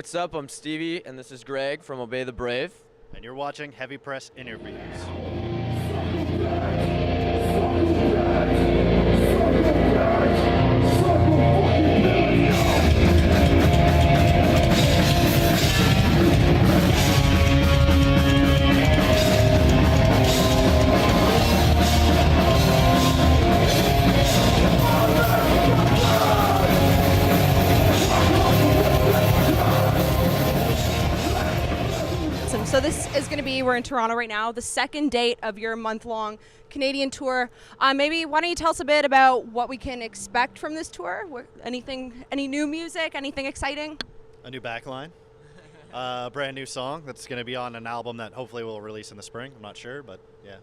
what's up? I'm Stevie, and this is Greg from Obey the Brave. And you're watching Heavy Press Interviews. So this is going to be, we're in Toronto right now, the second date of your month-long Canadian tour. Maybe why don't you tell us a bit about what we can expect from this tour? Any new music, anything exciting? A new backline, brand new song that's going to be on an album that hopefully we'll release in the spring. I'm not sure, but yeah.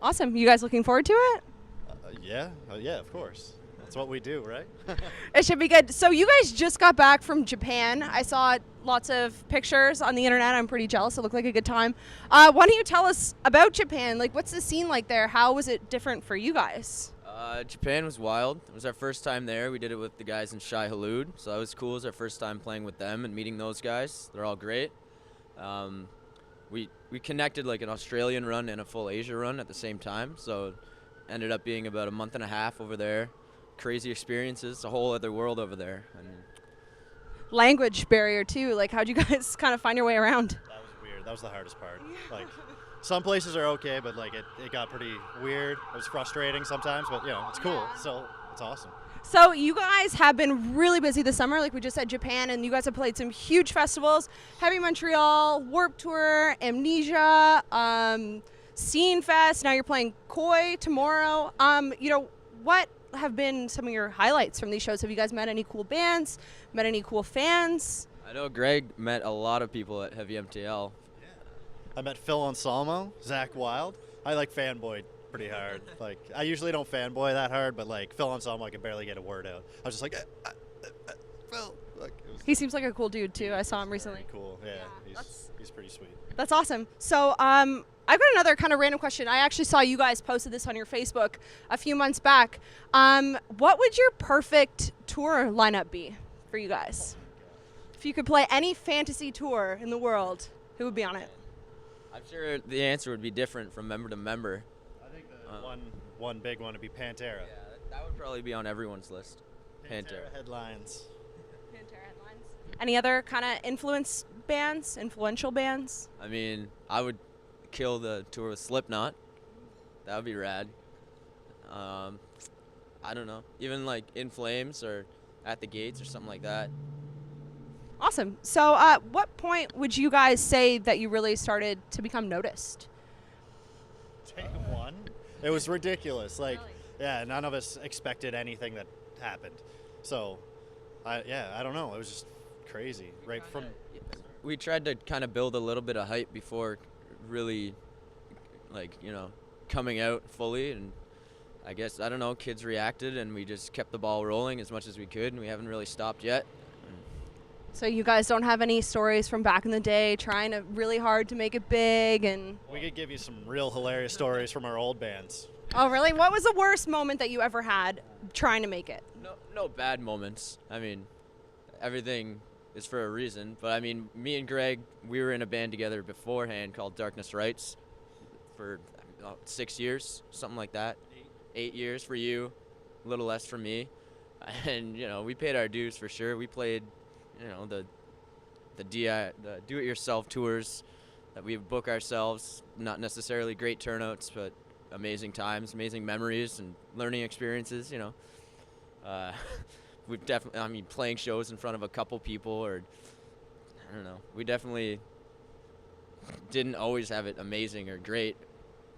Awesome. You guys looking forward to it? Yeah, of course. That's what we do, right? It should be good. So you guys just got back from Japan. I saw lots of pictures on the internet. I'm pretty jealous. It looked like a good time. Why don't you tell us about Japan? Like, what's the scene like there? How was it different for you guys? Japan was wild. It was our first time there. We did it with the guys in Shai Halud, so that was cool. It was our first time playing with them and meeting those guys. They're all great. We connected like an Australian run and a full Asia run at the same time, so it ended up being about a month and a half over there. Crazy experiences, a whole other world over there. And language barrier too. Like, how'd you guys kind of find your way around? That was weird. That was the hardest part. Like, some places are okay, but like it got pretty weird. It was frustrating sometimes, but it's cool. So it's awesome. So you guys have been really busy this summer, like we just said, Japan, and you guys have played some huge festivals: Heavy Montreal, Warped Tour, Amnesia, Scene Fest. Now you're playing Koi tomorrow. What have been some of your highlights from these shows? Have you guys met any cool bands? Met any cool fans? I know Greg met a lot of people at Heavy MTL. Yeah. I met Phil Anselmo, Zach Wild. I like fanboyed pretty hard. Like, I usually don't fanboy that hard, but like Phil Anselmo, I can barely get a word out. I was just like, Phil. Like, he seems like a cool dude too. I saw him recently. Cool. Yeah. He's pretty sweet. That's awesome. So I've got another kind of random question. I actually saw you guys posted this on your Facebook a few months back. What would your perfect tour lineup be for you guys? If you could play any fantasy tour in the world, who would be on it? I'm sure the answer would be different from member to member. I think the one big one would be Pantera. Yeah, that would probably be on everyone's list. Pantera headlines. Pantera headlines. Any other kind of influential bands? I mean, I would kill the tour with Slipknot. That would be rad. I don't know, even like In Flames or At the Gates or something like that. Awesome. So what point would you guys say that you really started to become noticed? Day one. It was ridiculous. Like, Really? yeah, none of us expected anything that happened. So, I don't know. It was just crazy. We tried to kind of build a little bit of hype before really, coming out fully, and I guess, I don't know, kids reacted, and we just kept the ball rolling as much as we could, and we haven't really stopped yet. So you guys don't have any stories from back in the day trying really hard to make it big? And We could give you some real hilarious stories from our old bands. oh, really? What was the worst moment that you ever had trying to make it? No bad moments. I mean, everything is for a reason, but I mean, me and Greg, we were in a band together beforehand called Darkness Rights for 6 years, something like that. 8 years for you, a little less for me, and we paid our dues for sure. We played, the do-it-yourself tours that we book ourselves. Not necessarily great turnouts, but amazing times, amazing memories, and learning experiences. We've definitely, playing shows in front of a couple people, or I don't know. We definitely didn't always have it amazing or great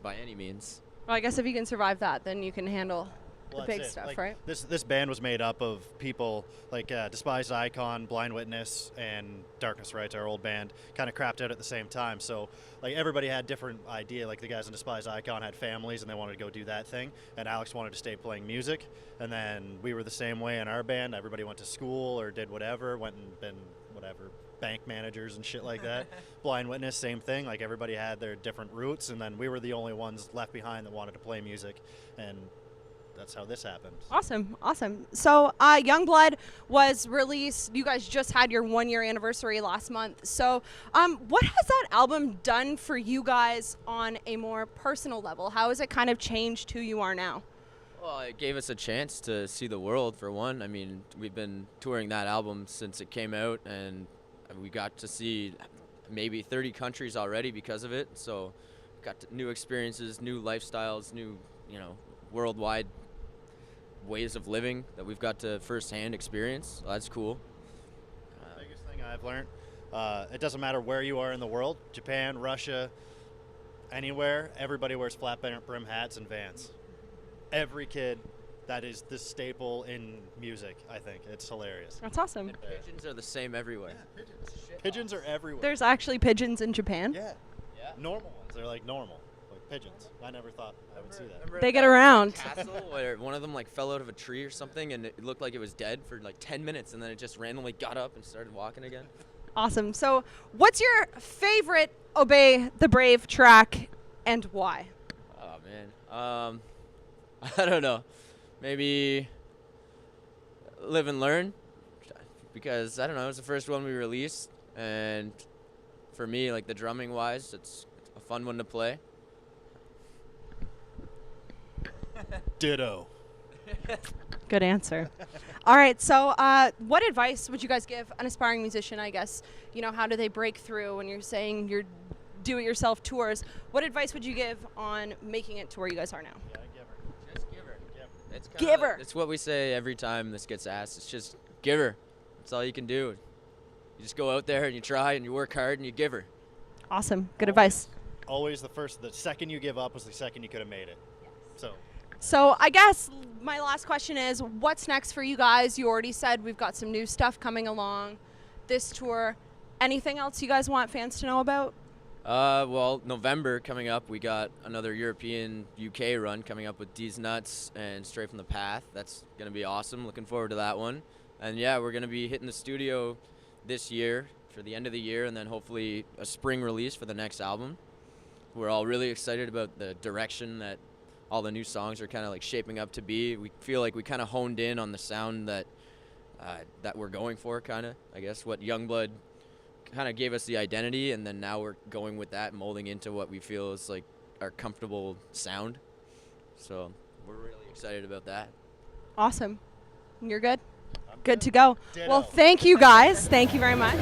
by any means. Well, I guess if you can survive that, then you can handle the Well, big that's it. stuff, Like, right? This band was made up of people like Despised Icon, Blind Witness, and Darkness Rights, our old band, kind of crapped out at the same time. So like everybody had different idea. Like the guys in Despised Icon had families and they wanted to go do that thing, and Alex wanted to stay playing music. And then we were the same way in our band. Everybody went to school or did whatever, went and been whatever, bank managers and shit like that. Blind Witness, same thing. Like everybody had their different routes, and then we were the only ones left behind that wanted to play music. And that's how this happened. Awesome, awesome. So Youngblood was released. You guys just had your 1-year anniversary last month. So what has that album done for you guys on a more personal level? How has it kind of changed who you are now? Well, it gave us a chance to see the world, for one. I mean, we've been touring that album since it came out, and we got to see maybe 30 countries already because of it. So got new experiences, new lifestyles, new, worldwide ways of living that we've got to firsthand experience. So that's cool. The biggest thing I've learned, it doesn't matter where you are in the world, Japan, Russia, anywhere, everybody wears flat brim hats and Vans. Every kid, that is the staple in music, I think. It's hilarious. That's awesome. And pigeons are the same everywhere. Yeah, pigeons are everywhere. There's actually pigeons in Japan. Yeah. Normal ones. They're like normal. Like pigeons. I never thought I would see that. Remember They at get that around. castle where one of them fell out of a tree or something, and it looked like it was dead for 10 minutes, and then it just randomly got up and started walking again. Awesome. So what's your favorite Obey the Brave track and why? Oh man, I don't know. Maybe Live and Learn, because I don't know. It was the first one we released, and for me, the drumming wise, it's a fun one to play. Ditto. Good answer. All right. So what advice would you guys give an aspiring musician, I guess? How do they break through when you're saying you're do-it-yourself tours? What advice would you give on making it to where you guys are now? Yeah, give her. Just give her. It's Give her. It's what we say every time this gets asked. It's just give her. That's all you can do. You just go out there and you try and you work hard and you give her. Awesome. Good advice. Always the second you give up was the second you could have made it. So I guess my last question is, what's next for you guys? You already said we've got some new stuff coming along this tour. Anything else you guys want fans to know about? Well, November coming up, we got another European UK run coming up with D's Nuts and Straight from the Path. That's going to be awesome. Looking forward to that one. And yeah, we're going to be hitting the studio this year for the end of the year, and then hopefully a spring release for the next album. We're all really excited about the direction that all the new songs are kind of shaping up to be. We feel like we kind of honed in on the sound that we're going for, kind of, I guess, what Youngblood kind of gave us the identity, and then now we're going with that, molding into what we feel is our comfortable sound. So we're really excited about that. Awesome. You're good? Good to go. Ditto. Well, thank you guys. Thank you very much.